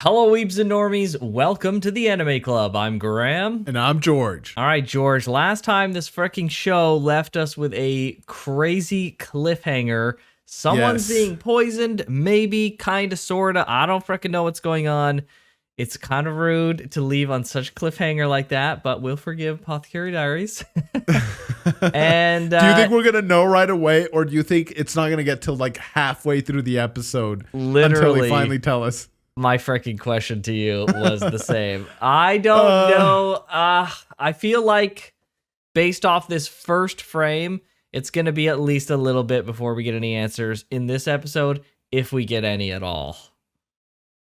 Hello, Weebs and Normies. Welcome to the Anime Club. I'm Graham. And I'm George. All right, George. Last time this freaking show left us with a crazy cliffhanger. Someone's being poisoned, maybe, kind of, sort of. I don't freaking know what's going on. It's kind of rude to leave on such a cliffhanger like that, but we'll forgive Apothecary Diaries. And do you think we're gonna know right away, or do you think it's not gonna get till like halfway through the episode until they finally tell us? My freaking question to you was the same. I don't know. I feel like based off this first frame, it's going to be at least a little bit before we get any answers in this episode, if we get any at all.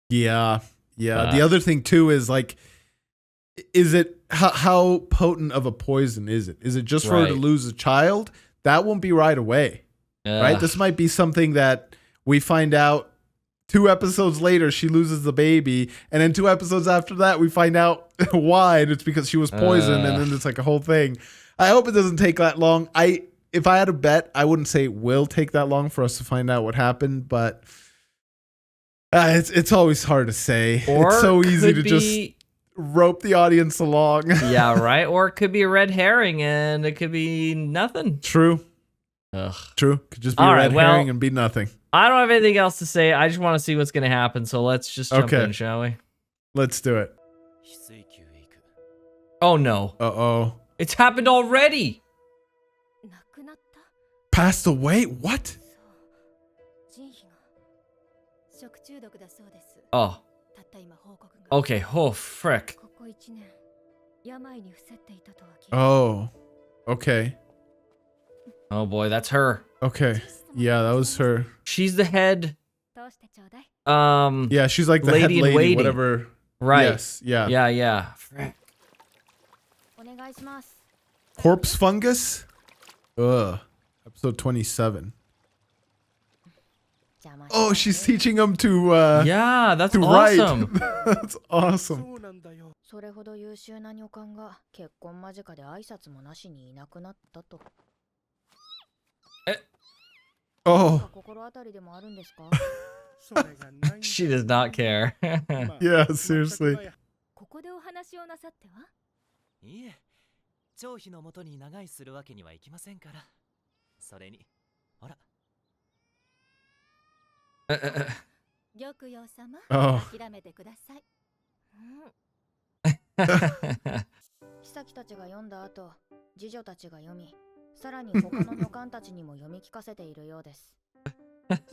Yeah. The other thing too is like, is it how potent of a poison is it? Is it just for her to lose a child? That won't be right away, right? This might be something that we find out 2 episodes later, she loses the baby, and then 2 episodes after that, we find out why, and it's because she was poisoned, and then it's like a whole thing. I hope it doesn't take that long. If I had to bet, I wouldn't say it will take that long for us to find out what happened, but it's always hard to say. Or it's so easy to just rope the audience along. Yeah, right? Or it could be a red herring, and it could be nothing. True. True. Could just be a red herring and be nothing. I don't have anything else to say. I just want to see what's going to happen. So let's just jump in, shall we? Let's do it. Oh, no. Uh-oh. It's happened already. Passed away? What? Oh. Okay. Oh, frick. Oh. Okay. Oh, boy. That's her. Okay. Yeah, that was her. She's the head. Yeah, she's like the lady head lady, waiting. whatever. Right. Yes. Yeah. Yeah. Corpse fungus? Ugh. Episode 27. Oh, she's teaching him to yeah, that's to awesome. write. That's awesome. Oh. She does not care. Yeah, seriously. Oh. 妃たちが読んだ後、次女たちが読み、さらに他の女官たちにも読み聞かせているようです。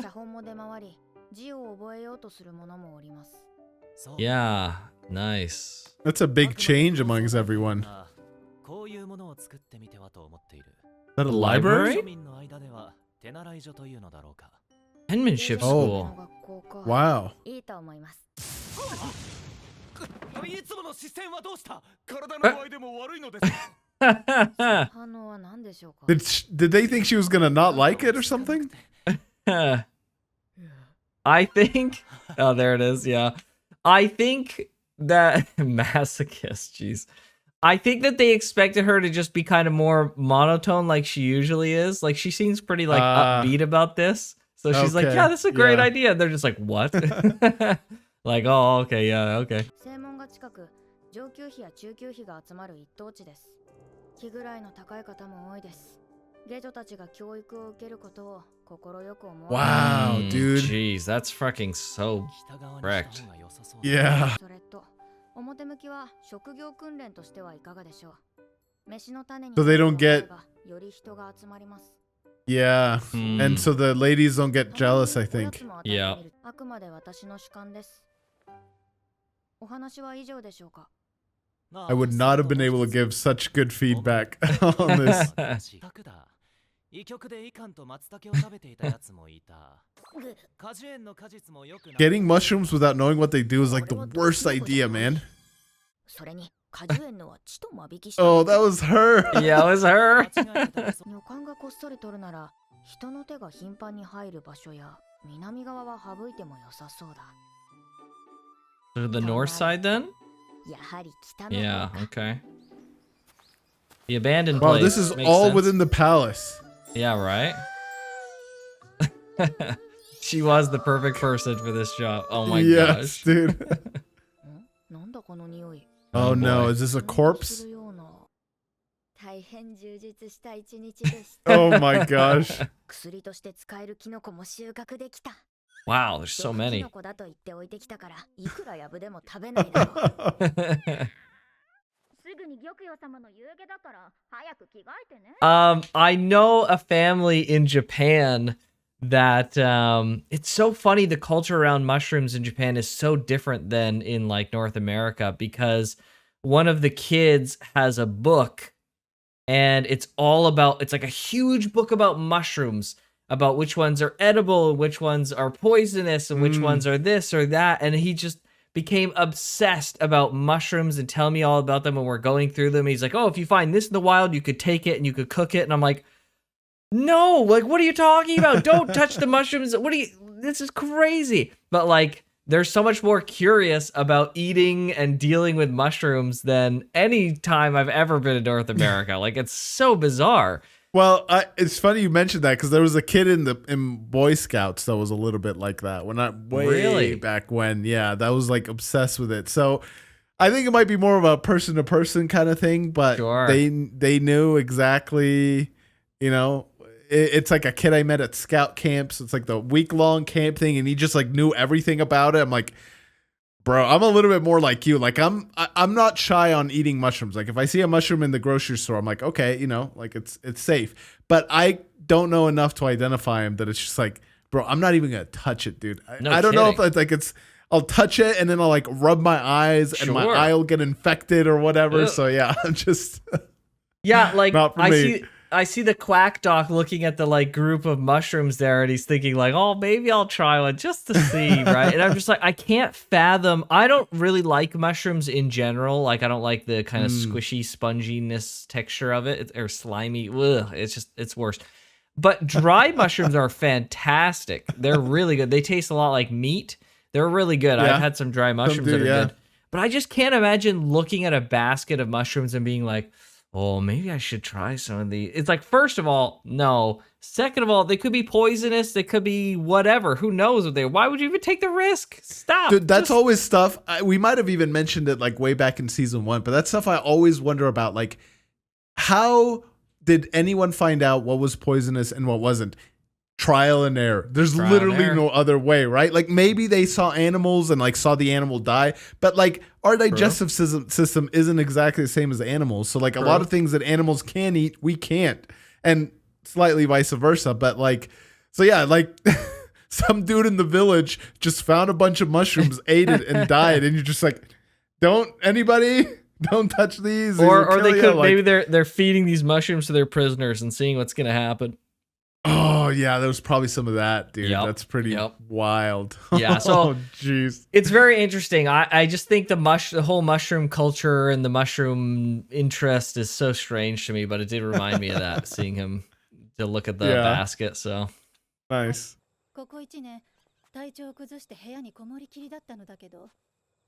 写本も出回り、字を覚えようとする者もおります。Yeah, nice. That's a big change amongst everyone. Is that a library? Penmanship school. Wow. Did they think she was gonna not like it or something? I think. Oh, there it is. Yeah. I think that masochist. Jeez. I think that they expected her to just be kind of more monotone, like she usually is. Like she seems pretty like upbeat about this. So she's like, "Yeah, this is a great idea." And they're just like, "What?" Like, "Oh, okay, yeah, okay." Wow, dude. Jeez, that's fucking so wrecked. Yeah. So they don't get... Yeah. And so the ladies don't get jealous, I think. Yeah. I would not have been able to give such good feedback on this. Getting mushrooms without knowing what they do is like the worst idea, man. Oh, that was her. Yeah, it was her. To the north side then? Yeah, okay. The abandoned place. Wow, this is all within the palace. Yeah, right? She was the perfect person for this job. Oh my yes, gosh. dude. なんだこの匂い。 Oh no, boy. is this a corpse? 大変充実した一日でした。 Oh my gosh. 薬として使えるキノコも収穫できた。 Wow, there's so キ many. ノコだと言って置いてきたから、いくらやぶでも食べないだろう。すぐに玉葉様の夕げだから早く着替えてね。I know a family in Japan that it's so funny. The culture around mushrooms in Japan is so different than in like North America because one of the kids has a book and it's like a huge book about mushrooms, about which ones are edible, which ones are poisonous, and which ones are this or that. And he just became obsessed about mushrooms and tell me all about them when we're going through them. He's like, oh, if you find this in the wild, you could take it and you could cook it. And I'm like, no, like, what are you talking about? Don't touch the mushrooms. This is crazy. But like, they're so much more curious about eating and dealing with mushrooms than any time I've ever been in North America. Like, it's so bizarre. Well, it's funny you mentioned that because there was a kid in Boy Scouts that was a little bit like that. Way back when, yeah, that was like obsessed with it. So I think it might be more of a person to person kind of thing, but Sure. they knew exactly, you know. It's like a kid I met at scout camps. It's like the week-long camp thing, and he just like knew everything about it. I'm like, bro, I'm a little bit more like you. Like I'm not shy on eating mushrooms. Like if I see a mushroom in the grocery store, I'm like, okay, you know, like it's safe. But I don't know enough to identify him that it's just like, bro, I'm not even gonna touch it, dude. I don't know if it's like I'll touch it and then I'll like rub my eyes and my eye will get infected or whatever. So yeah, I'm just like not for me. I see the quack doc looking at the like group of mushrooms there and he's thinking like, oh, maybe I'll try one just to see, right? And I'm just like, I can't fathom. I don't really like mushrooms in general. Like I don't like the kind of squishy sponginess texture of it or slimy. Ugh, it's worse. But dry mushrooms are fantastic. They're really good. They taste a lot like meat. They're really good. Yeah. I've had some dry mushrooms that are good. But I just can't imagine looking at a basket of mushrooms and being like, oh, maybe I should try some of these. It's like, first of all, no. Second of all, they could be poisonous. They could be whatever. Who knows what they are? Why would you even take the risk? Stop. Dude, that's always stuff. We might have even mentioned it like way back in season 1, but that's stuff I always wonder about. Like, how did anyone find out what was poisonous and what wasn't? Trial and error. There's literally no other way, right? Like maybe they saw animals and like saw the animal die, but like our digestive system isn't exactly the same as animals. So like a lot of things that animals can eat, we can't, and slightly vice versa. But like, so yeah, like some dude in the village just found a bunch of mushrooms, ate it, and died, and you're just like, don't touch these. Or they could maybe they're feeding these mushrooms to their prisoners and seeing what's gonna happen. Oh yeah, there was probably some of that, dude. That's pretty wild. Yeah, so jeez, it's very interesting. I just think the whole mushroom culture and the mushroom interest is so strange to me, but it did remind me of that, seeing him to look at the basket. So nice. ここ1年、体調を崩して部屋にこもりきりだったのだけど、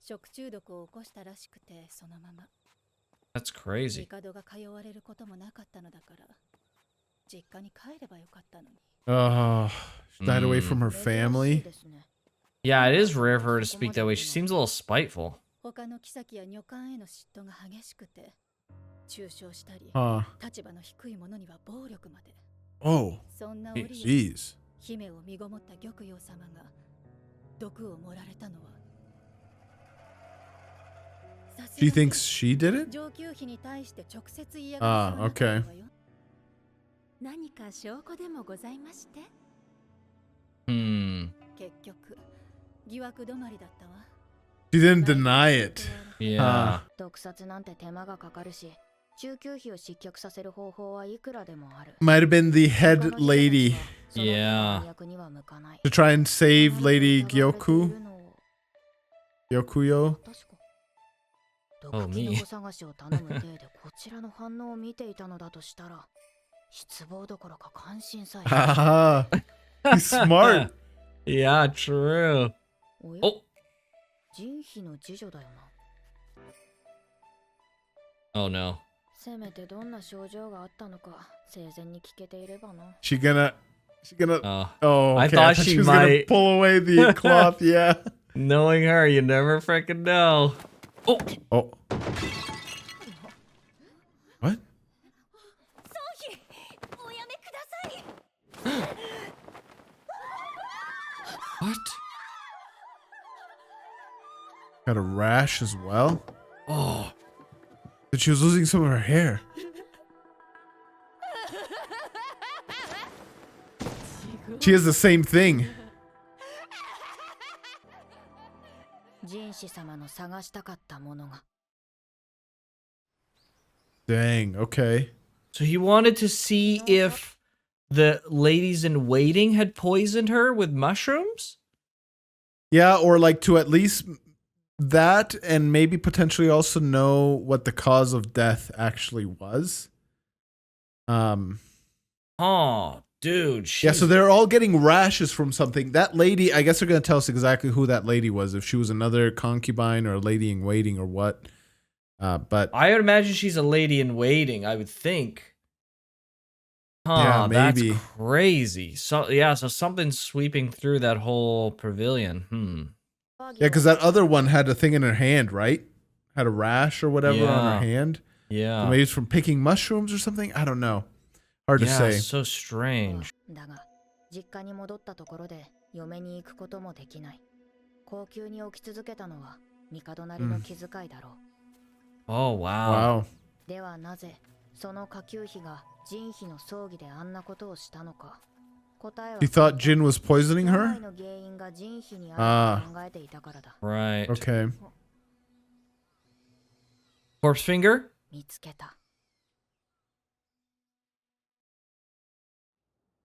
食中毒を起こしたらしくてそのまま。That's crazy. 帝が通われることもなかったのだから。 she died away from her family. Yeah, it is rare for her to speak that way. She seems a little spiteful. Huh. Oh, jeez. She thinks she did it? Okay. 何か証拠でもございまして。結局疑惑止まりだったわ。She didn't deny it. Yeah. 毒殺なんて手間がかかるし、中級費を失脚させる方法はいくらでもある。Might have been the head lady. Yeah. To try and save Lady Gyoku. Gyokuyo. Oh me. 探しを頼む体でこちらの反応を見ていたのだとしたら。 Haha, he's smart. Yeah, true. Oh. Oh no. She's gonna. Oh, Oh, I okay. thought she was gonna might. pull away the cloth. Yeah. Knowing her, you never freaking know. Oh. Oh. What? What? Got a rash as well. Oh. But she was losing some of her hair. She has the same thing. Dang, okay. So he wanted to see if the ladies in waiting had poisoned her with mushrooms? Yeah, or like to at least that and maybe potentially also know what the cause of death actually was. Oh, dude. Yeah, so they're all getting rashes from something. That lady, I guess they're going to tell us exactly who that lady was, if she was another concubine or a lady in waiting or what. But I would imagine she's a lady in waiting, I would think. Huh, yeah, maybe. That's crazy. So yeah, so something's sweeping through that whole pavilion. Yeah, because that other one had a thing in her hand, right? Had a rash or whatever on her hand. Yeah. So maybe it's from picking mushrooms or something? I don't know. Hard to say. So strange. Oh, wow. Wow. He thought Jin was poisoning her? Right. Okay. Corpse finger?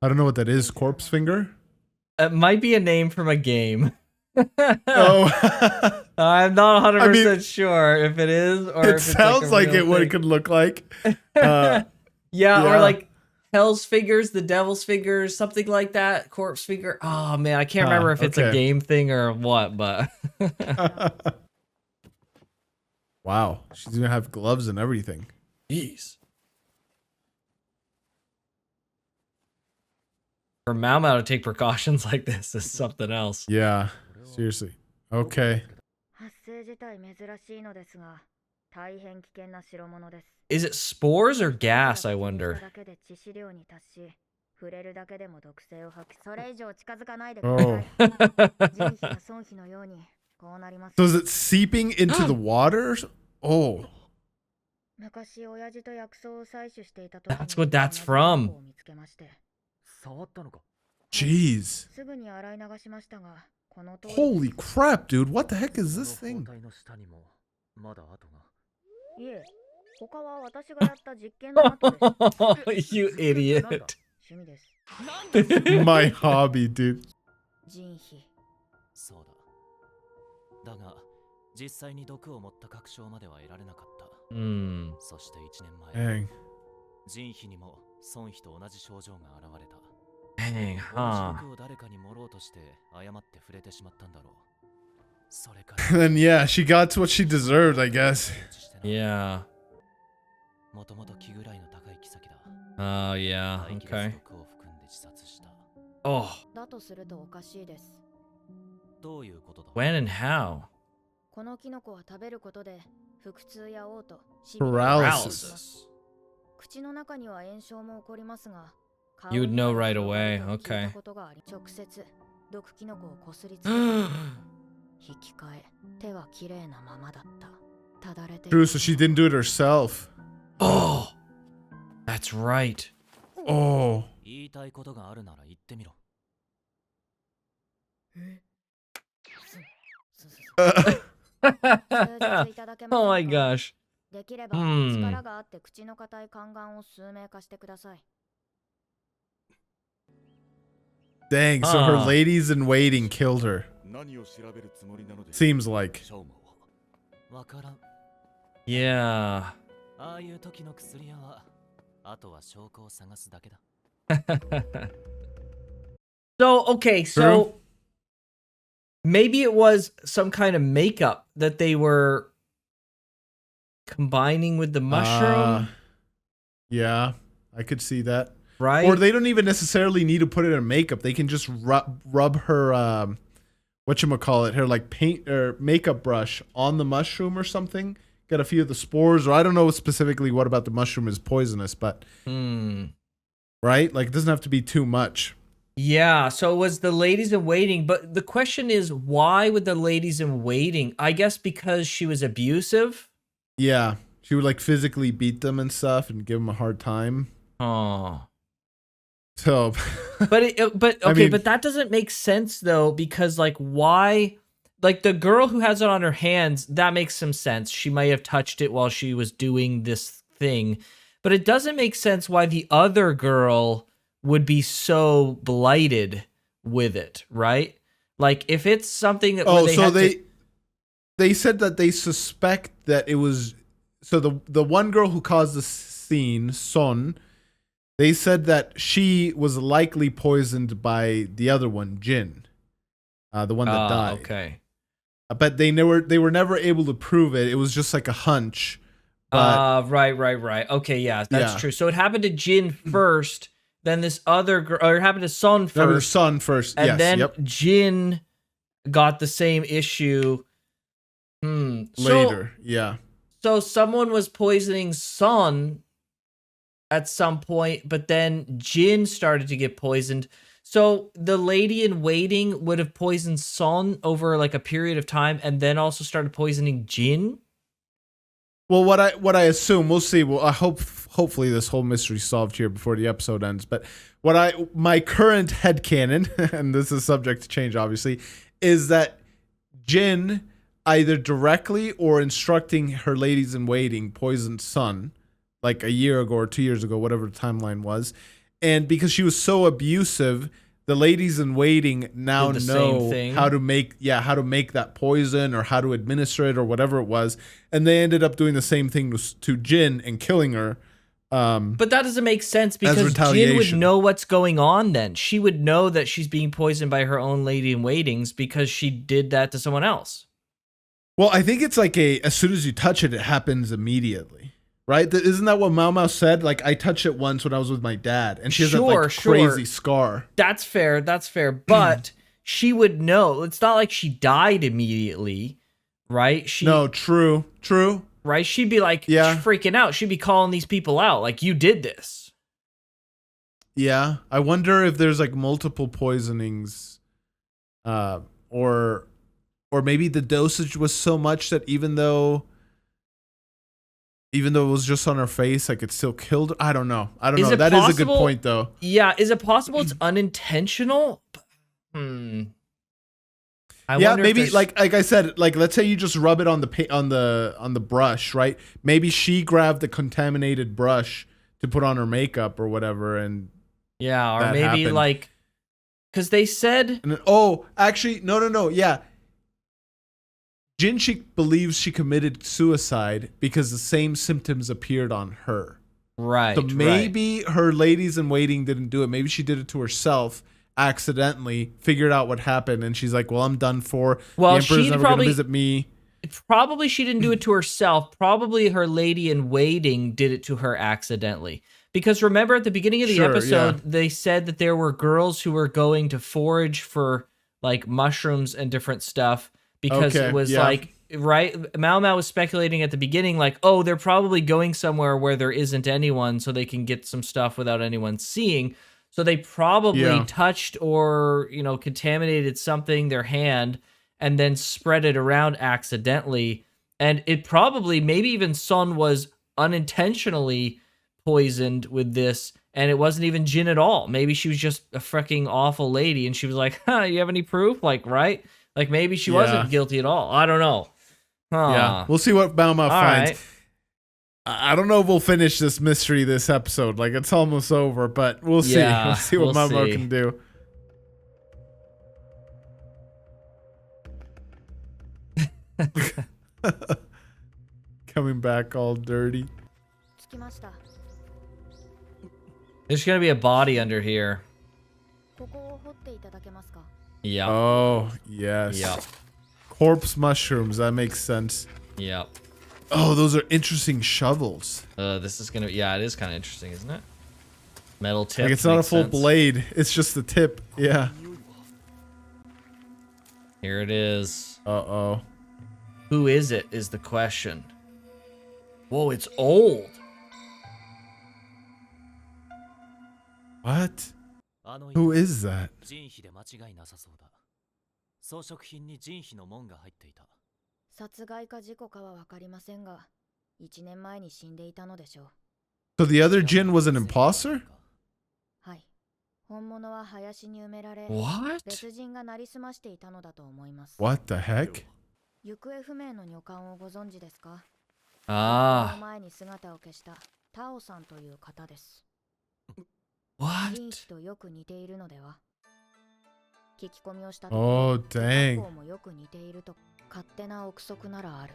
I don't know what that is. Corpse finger? It might be a name from a game. Oh. I'm not 100% sure if it is or if It it's sounds like it what it could look like. Yeah, or like Hell's Fingers, the Devil's Fingers, something like that. Corpse Finger. Oh, man, I can't remember if it's a game thing or what, but... Wow. She's going to have gloves and everything. Jeez. For Maomao to take precautions like this is something else. Yeah. Seriously. Okay. Is it spores or gas, I wonder? Oh. So is it seeping into the water? Oh. That's what that's from. Jeez. Holy crap, dude. What the heck is this thing? You idiot. My hobby, dude. Dang. Dang, huh. Then yeah, she got what she deserved, I guess. Yeah. Oh, yeah. Okay. Oh. When and how? Paralysis. You would know right away. Okay. True, so she didn't do it herself. Oh. That's right. Oh. Oh my gosh. Dang, so her ladies in waiting killed her. Seems like. Yeah. So, okay, so True. maybe it was some kind of makeup that they were combining with the mushroom. Yeah, I could see that. right? Or they don't even necessarily need to put it in makeup. They can just rub her whatchamacallit, her like paint or makeup brush on the mushroom or something. Get a few of the spores, or I don't know specifically what about the mushroom is poisonous, but right? Like it doesn't have to be too much. Yeah, so it was the ladies in waiting, but the question is, why would the ladies in waiting? I guess because she was abusive. Yeah, she would like physically beat them and stuff and give them a hard time. Oh. So, but I mean, but that doesn't make sense though, because like why, like the girl who has it on her hands, that makes some sense. She might have touched it while she was doing this thing, but it doesn't make sense why the other girl would be so blighted with it, right? Like if it's something that they said that they suspect that it was the one girl who caused the scene, Son. They said that she was likely poisoned by the other one, Jin, the one that died. Okay. But they were never able to prove it. It was just like a hunch. But, right. Okay, yeah, that's true. So it happened to Jin first, then this other girl, or it happened to Son first. No, Son first, and then Jin got the same issue. Later, yeah. So someone was poisoning Son at some point, but then Jin started to get poisoned. So the lady in waiting would have poisoned Son over like a period of time and then also started poisoning Jin? Well, what I assume, we'll see. Well, hopefully this whole mystery's solved here before the episode ends. But my current headcanon, and this is subject to change obviously, is that Jin either directly or instructing her ladies in waiting poisoned Son like a year ago or 2 years ago, whatever the timeline was. And because she was so abusive, the ladies in waiting now know how to make that poison or how to administer it or whatever it was. And they ended up doing the same thing to Jin and killing her. But that doesn't make sense because Jin would know what's going on then. She would know that she's being poisoned by her own lady in waitings because she did that to someone else. Well, I think it's like as soon as you touch it, it happens immediately. Right? Isn't that what Maomao said? Like, I touched it once when I was with my dad, and she has that like crazy scar. That's fair. But she would know. It's not like she died immediately, right? True. Right? She'd be like freaking out. She'd be calling these people out. Like, you did this. Yeah. I wonder if there's like multiple poisonings, or maybe the dosage was so much that even though it was just on her face, like it still killed her. I don't know. That is a good point, though. Yeah, is it possible it's unintentional? Yeah, maybe like I said, like let's say you just rub it on the brush, right? Maybe she grabbed the contaminated brush to put on her makeup or whatever, and or maybe happened. Like because they said, actually, no, yeah. Jinshi believes she committed suicide because the same symptoms appeared on her. Right. So maybe her ladies in waiting didn't do it. Maybe she did it to herself accidentally, figured out what happened, and she's like, well, I'm done for. Well, the Emperor's never going to visit me. Probably she didn't do it to herself. Probably her lady in waiting did it to her accidentally. Because remember at the beginning of the episode, they said that there were girls who were going to forage for like mushrooms and different stuff. Because it was like, right? Maomao was speculating at the beginning, like, oh, they're probably going somewhere where there isn't anyone so they can get some stuff without anyone seeing. So they probably touched or, contaminated something, their hand, and then spread it around accidentally. And it probably, maybe even Son was unintentionally poisoned with this. And it wasn't even Jin at all. Maybe she was just a freaking awful lady. And she was like, you have any proof? Like, right? Like, maybe she wasn't guilty at all. I don't know. Yeah, we'll see what Maomao finds. Right. I don't know if we'll finish this mystery this episode. Like, it's almost over, but we'll see. We'll see what Maomao can do. Coming back all dirty. There's going to be a body under here. Yeah. Oh, yes. Yep. Corpse mushrooms. That makes sense. Yep. Oh, those are interesting shovels. This is going to... Yeah, it is kind of interesting, isn't it? Metal tip. Like it's not a makes full sense. blade. It's just the tip. Yeah. Here it is. Uh-oh. Who is it is the question. Whoa, it's old. What? Who is that? 人皮で間違いなさそうだ。装飾品に人皮の紋が入っていた。殺害か事故かは分かりませんが、1年前に死んでいたのでしょう。 So the other Jin was an imposter? はい。本物は林に埋められ、 What? 別人がなりすましていたのだと思います。 What the heck? 行方不明の女官をご存知ですか？Ah. その前に姿を消したタオさんという方です。 What? 人種とよく似ているのでは？聞き込みをした Oh, 学 dang. 校もよく似ていると勝手な憶測ならある。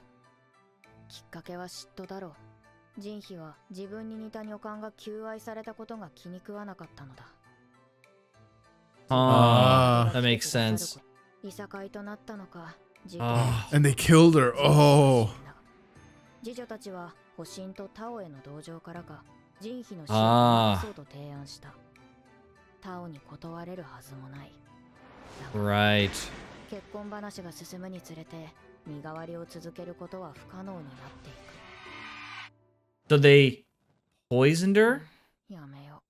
きっかけは嫉妬だろう。人皮は自分に似た女官が求愛されたことが気に食わなかったのだ。 Ah, that makes sense. いさかいとなったのか。 Ah, and they killed her. Oh. 次女たちは保身とタオへの同情からか人皮の死をなそうと提案した。タオに断れるはずもない。 Right. 結婚話が進むにつれて身代わりを続けることは不可能になっていく。 So they poisoned her? やめよ。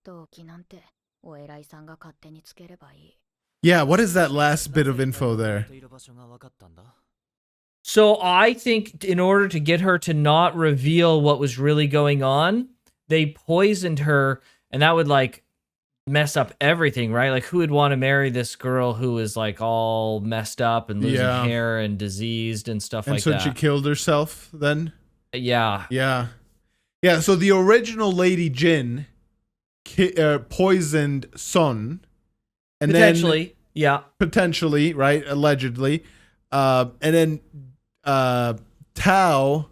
動機なんてお偉いさんが勝手につければいい。 Yeah, what is that last bit of info there? So I think in order to get her to not reveal what was really going on, they poisoned her, and that would like mess up everything, right? Like who would want to marry this girl who is like all messed up and losing hair and diseased and stuff And like so that? she killed herself then? Yeah. Yeah. Yeah, so the original Lady Jin poisoned Sun. And Potentially. then, Yeah. potentially, right? Allegedly. And then Tao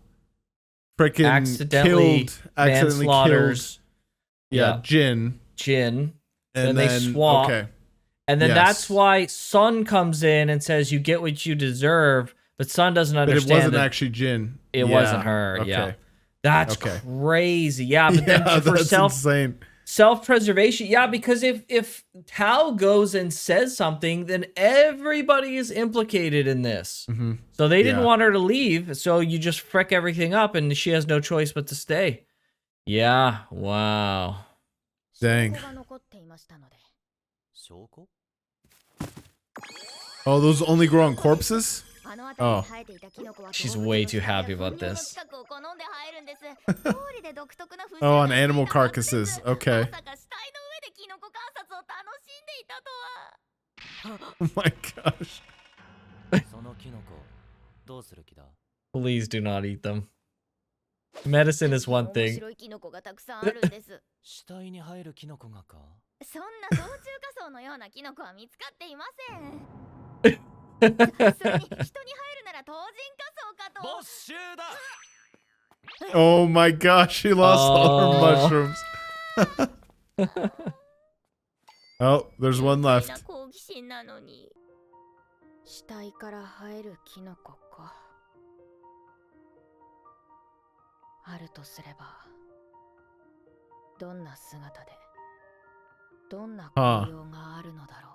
freaking Accidentally manslaughters. Yeah, Jin. Jin. And then they swap. Okay. And then Yes. that's why Sun comes in and says, you get what you deserve. But Sun doesn't But understand it wasn't that actually Jin. it Yeah. wasn't her. Okay. Yeah. That's Okay. crazy. Yeah, but Yeah, then for that's insane. self-preservation, yeah, because if Tao goes and says something, then everybody is implicated in this. Mm-hmm. So they didn't Yeah. want her to leave, so you just frick everything up and she has no choice but to stay. Yeah, wow. Dang. 証拠が残っていましたので。証拠 Oh, those only grow on corpses? あの辺り Oh. に生えていたキノコは She's 動物の way 死 too 骸や happy about 糞尿の this. 近くを好んで生えるんです。通りで独特な風 Oh, 習 on が animal ついたはずです carcasses. Okay. まさか死体の上でキノコ観察を楽しんでいたとは。 Oh my gosh. そのキノコどうする気だ Please do not eat them. Medicine is one 面 thing. 白いキノコがたくさんあるんです。死体に生えるキノコがかそんな冬中華草のようなキノコは見つかっていません。それに人に生えるなら唐人花草かと。没収だ Oh my gosh, she lost all her mushrooms. Oh, there's one みんな left. 好奇心なのに。死体から生えるキノコか。あるとすれば、どんな姿で、どんな効用があるのだろ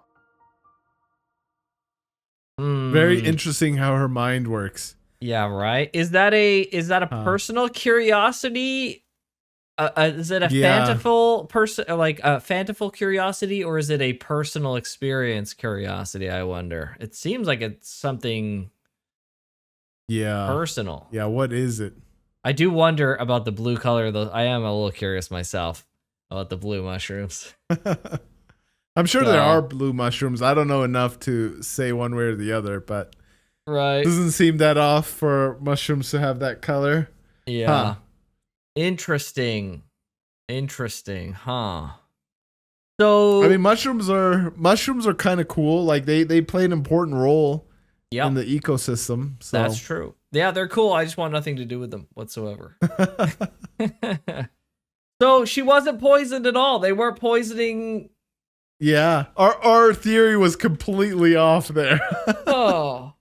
う。Very Hmm. interesting how her mind works. Yeah, right. Is that a Huh. personal curiosity? Is it a Yeah. fanciful person, like a fanciful curiosity, or is it a personal experience curiosity? I wonder. It seems like it's something Yeah. personal. Yeah, what is it? I do wonder about the blue color. Though I am a little curious myself about the blue mushrooms. I'm sure there So- are blue mushrooms. I don't know enough to say one way or the other, but Right. doesn't seem that off for mushrooms to have that color. Yeah. Huh. Interesting. Interesting, huh? So I mean, mushrooms are kind of cool. Like they play an important role yeah, in the ecosystem. So that's true. Yeah, they're cool. I just want nothing to do with them whatsoever. So she wasn't poisoned at all. They weren't poisoning. Yeah, our theory was completely off there. Oh.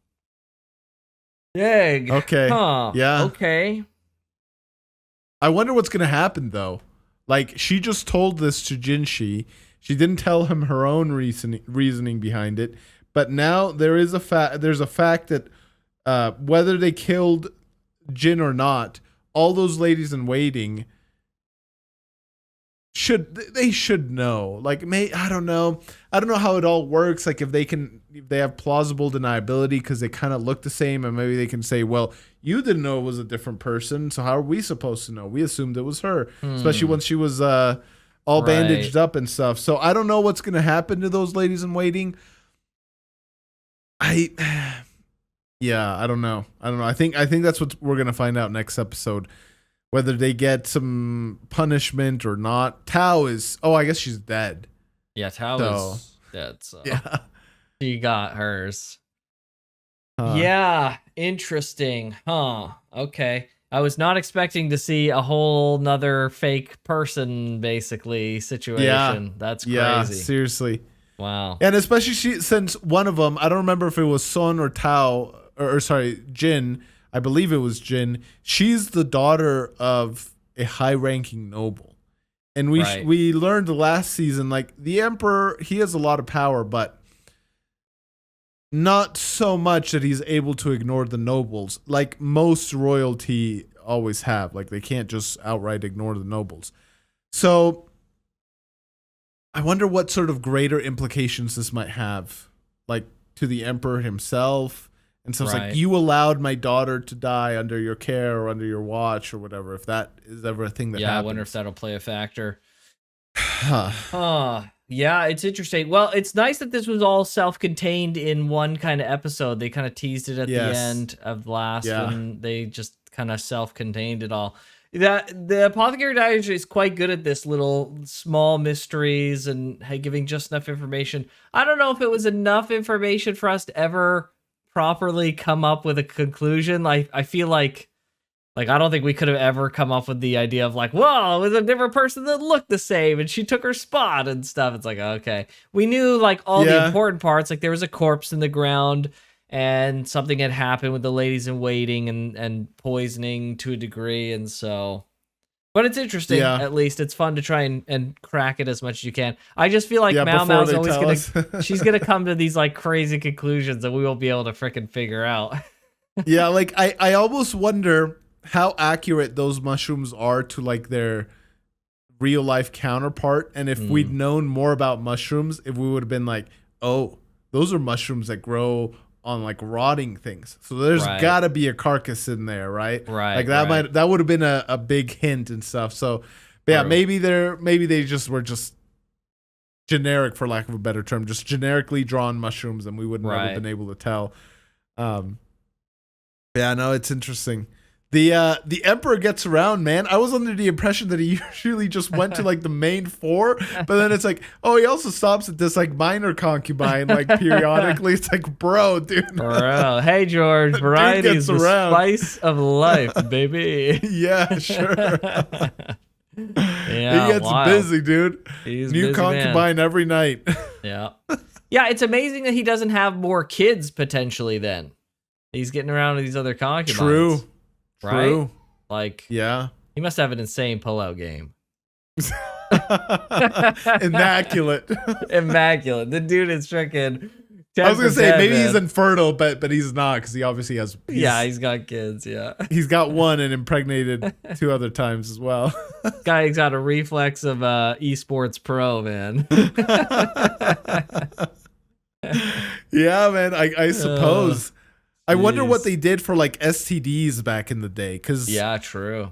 Dang. Okay. Huh. Yeah. Okay. I wonder what's gonna happen though. Like, she just told this to Jinshi. She didn't tell him her own reasoning behind it. But now there's a fact that whether they killed Jin or not, all those ladies in waiting should know. Like, I don't know how it all works. Like, if they have plausible deniability because they kind of look the same, and maybe they can say, well, you didn't know it was a different person, so how are we supposed to know? We assumed it was her, especially when she was all bandaged up and stuff. So I don't know what's gonna happen to those ladies in waiting. I don't know. I think that's what we're gonna find out next episode. Whether they get some punishment or not. Tao is... Oh, I guess she's dead. Yeah, Tao is dead, so... Yeah. She got hers. Yeah, interesting. Huh. Okay. I was not expecting to see a whole nother fake person, basically, situation. Yeah. That's crazy. Yeah, seriously. Wow. And especially since one of them... I don't remember if it was Sun or Tao... Or sorry, Jin... I believe it was Jin. She's the daughter of a high-ranking noble. And we learned last season, like, the Emperor, he has a lot of power, but not so much that he's able to ignore the nobles, like most royalty always have. Like, they can't just outright ignore the nobles. So I wonder what sort of greater implications this might have, like, to the Emperor himself. And so it's like, you allowed my daughter to die under your care or under your watch or whatever, if that is ever a thing that happens. I wonder if that'll play a factor. Yeah, it's interesting. Well, it's nice that this was all self-contained in one kind of episode. They kind of teased it at the end of the last when they just kind of self-contained it all. The Apothecary Diaries is quite good at this little small mysteries and giving just enough information. I don't know if it was enough information for us to ever properly come up with a conclusion. Like, I feel like I don't think we could have ever come up with the idea of like, well, it was a different person that looked the same and she took her spot and stuff. It's like, okay, we knew like all the important parts. Like, there was a corpse in the ground and something had happened with the ladies in waiting and poisoning to a degree. And so, but it's interesting. At least it's fun to try and crack it as much as you can. I just feel like Maomao's always she's gonna come to these like crazy conclusions that we won't be able to freaking figure out. Yeah, like I almost wonder how accurate those mushrooms are to like their real life counterpart, and if we'd known more about mushrooms, if we would have been like, oh, those are mushrooms that grow on like rotting things, so there's gotta be a carcass in there, right? Like that would have been a big hint and stuff. So yeah, maybe they just were just generic, for lack of a better term, just generically drawn mushrooms, and we wouldn't have been able to tell. Yeah, no, it's interesting. The Emperor gets around, man. I was under the impression that he usually just went to like the main four, but then it's like, oh, he also stops at this like minor concubine like periodically. It's like, bro, dude. Bro, hey George, variety is the spice of life, baby. Yeah, sure. Yeah, he gets busy, dude. He's new busy concubine every night. Yeah, it's amazing that he doesn't have more kids potentially. Then he's getting around to these other concubines. True. Right? Like, yeah, he must have an insane pullout game. Immaculate. Immaculate. The dude is freaking. I was gonna say maybe he's infertile, but he's not, because he obviously has. He's got kids. Yeah, he's got one and impregnated 2 other times as well. Guy's got a reflex of esports pro, man. Yeah, man. I suppose. I wonder what they did for like STDs back in the day, because true.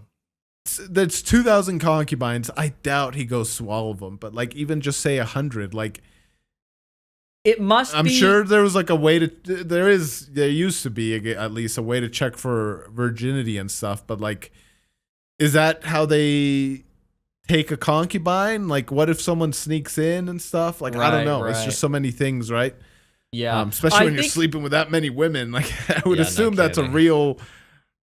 That's 2,000 concubines. I doubt he goes through all of them, but like even just say 100, like it must. I'm sure there was like a way to. There used to be at least a way to check for virginity and stuff, but like, is that how they take a concubine? Like, what if someone sneaks in and stuff? Like, I don't know. It's just so many things, right? Yeah, especially when you're sleeping with that many women. Like, I would assume that's a real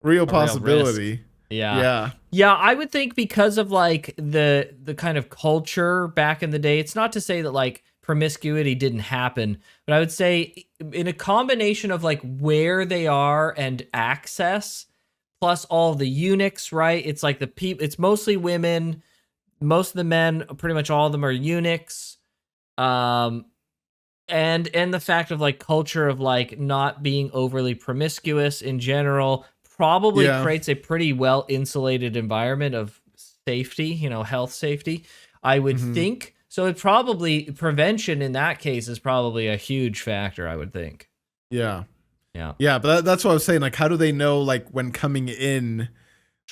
possibility. Yeah. I would think because of like the kind of culture back in the day. It's not to say that like promiscuity didn't happen, but I would say in a combination of like where they are and access, plus all the eunuchs, right? It's like it's mostly women. most of the men, pretty much all of them, are eunuchs. And the fact of like culture of like not being overly promiscuous in general probably creates a pretty well insulated environment of safety, health safety, I would think. So it probably, prevention in that case is probably a huge factor, I would think. Yeah. Yeah, but that's what I was saying. Like, how do they know, like, when coming in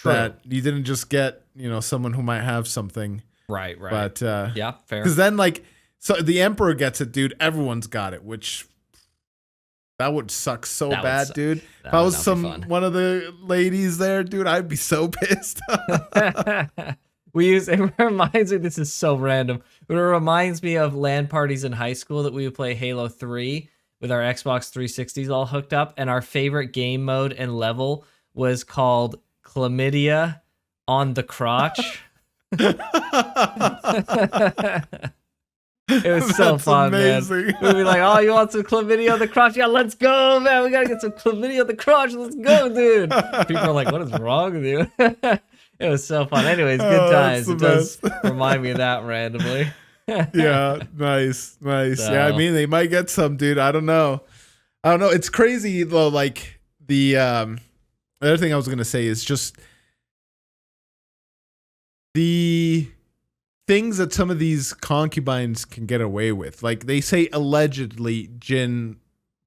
that you didn't just get, someone who might have something? Right. But yeah, fair. Because then, like, so the Emperor gets it, dude. Everyone's got it, which that would suck so bad, dude. If I was one of the ladies there, dude, I'd be so pissed. It reminds me, this is so random, but it reminds me of LAN parties in high school that we would play Halo 3 with our Xbox 360s all hooked up, and our favorite game mode and level was called Chlamydia on the Crotch. It was so fun, amazing. Man. We'd be like, oh, you want some chlamydia on the crotch? Yeah, let's go, man. We got to get some chlamydia on the crotch. Let's go, dude. People are like, what is wrong with you? It was so fun. Anyways, good times. It does remind me of that randomly. Yeah, nice. So. Yeah, I mean, they might get some, dude. I don't know. It's crazy, though. Like, the other thing I was going to say is just the things that some of these concubines can get away with. Like, they say allegedly Jin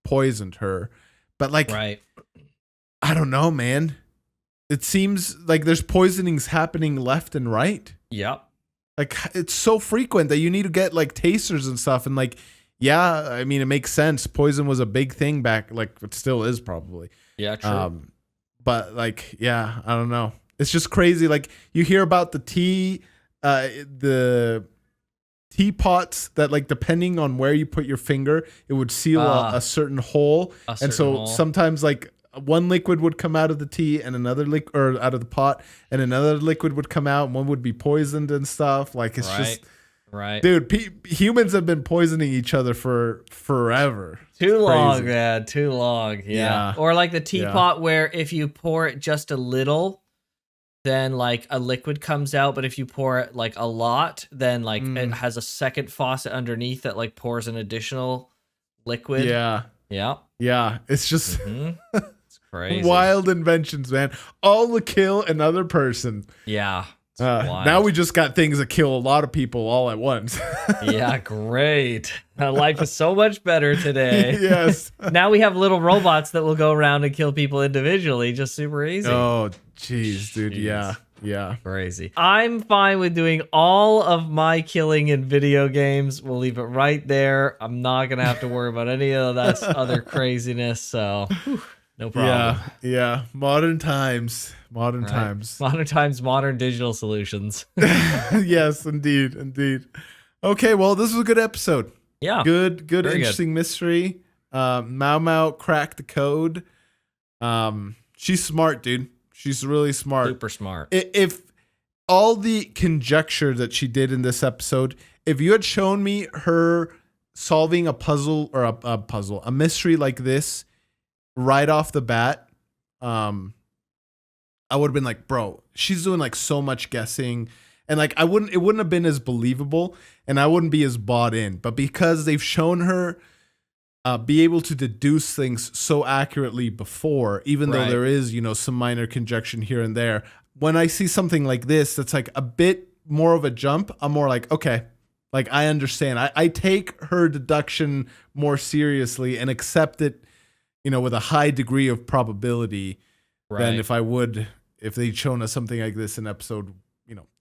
poisoned her, but like, right. I don't know, man. It seems like there's poisonings happening left and right. Yep. Like, it's so frequent that you need to get like tasters and stuff. And like, yeah, I mean, it makes sense. Poison was a big thing back, like it still is probably. Yeah, true. But like, yeah, I don't know. It's just crazy. Like, you hear about the teapots that, like, depending on where you put your finger, it would seal a certain hole. Sometimes like one liquid would come out of the tea and another or out of the pot, and another liquid would come out, and one would be poisoned and stuff. Like, it's just right, dude. Humans have been poisoning each other for forever. Too long, man. Too long. Yeah. Or like the teapot where if you pour it just a little, then like a liquid comes out, but if you pour it like a lot, then like it has a second faucet underneath that like pours an additional liquid. Yeah. It's just it's crazy. Wild inventions, man. All to kill another person. Yeah. Now we just got things that kill a lot of people all at once. Yeah, great. Life is so much better today. Yes. Now we have little robots that will go around and kill people individually, just super easy. Oh, jeez, dude. Yeah. Crazy. I'm fine with doing all of my killing in video games. We'll leave it right there. I'm not going to have to worry about any of that other craziness. So, no problem. Yeah. Modern times, modern digital solutions. Yes, indeed. Okay, well, this was a good episode. Yeah. Good, interesting mystery. Maomao cracked the code. She's smart, dude. She's really smart. Super smart. If all the conjecture that she did in this episode, if you had shown me her solving a puzzle or a mystery like this right off the bat, I would have been like, bro, she's doing like so much guessing, and like it wouldn't have been as believable, and I wouldn't be as bought in. But because they've shown her be able to deduce things so accurately before, even though there is, some minor conjecture here and there, when I see something like this that's like a bit more of a jump, I'm more like, okay, like I understand. I take her deduction more seriously and accept it, with a high degree of probability than if they'd shown us something like this in episode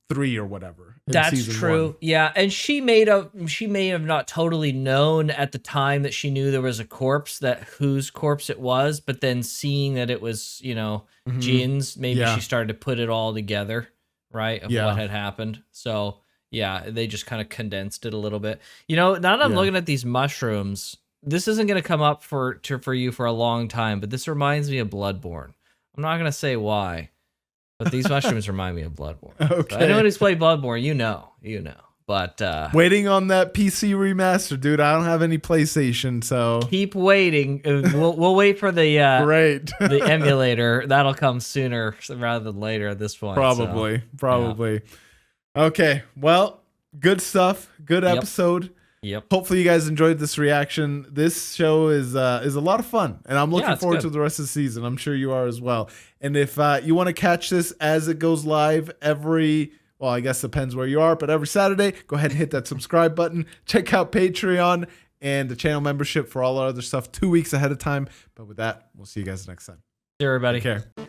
3 or whatever. That's true. 1. Yeah, and she may have not totally known at the time that she knew there was a corpse, that whose corpse it was, but then seeing that it was, Jin's, maybe she started to put it all together, right? Of what had happened. So, yeah, they just kind of condensed it a little bit. Now that I'm looking at these mushrooms, this isn't going to come up for you for a long time, but this reminds me of Bloodborne. I'm not going to say why, but these mushrooms remind me of Bloodborne. Okay. So anyone who's played Bloodborne, you know. But waiting on that PC remaster, dude. I don't have any PlayStation, so keep waiting. We'll wait for the great the emulator. That'll come sooner rather than later at this point. Probably. Okay, well, good stuff. Good Yep. episode. Yep. Hopefully you guys enjoyed this reaction. This show is a lot of fun, and I'm looking it's forward good. to the rest of the season. I'm sure you are as well. And if you want to catch this as it goes live well, I guess depends where you are, but every Saturday, go ahead and hit that subscribe button. Check out Patreon and the channel membership for all our other stuff 2 weeks ahead of time. But with that, we'll see you guys next time. See you, everybody. Take care.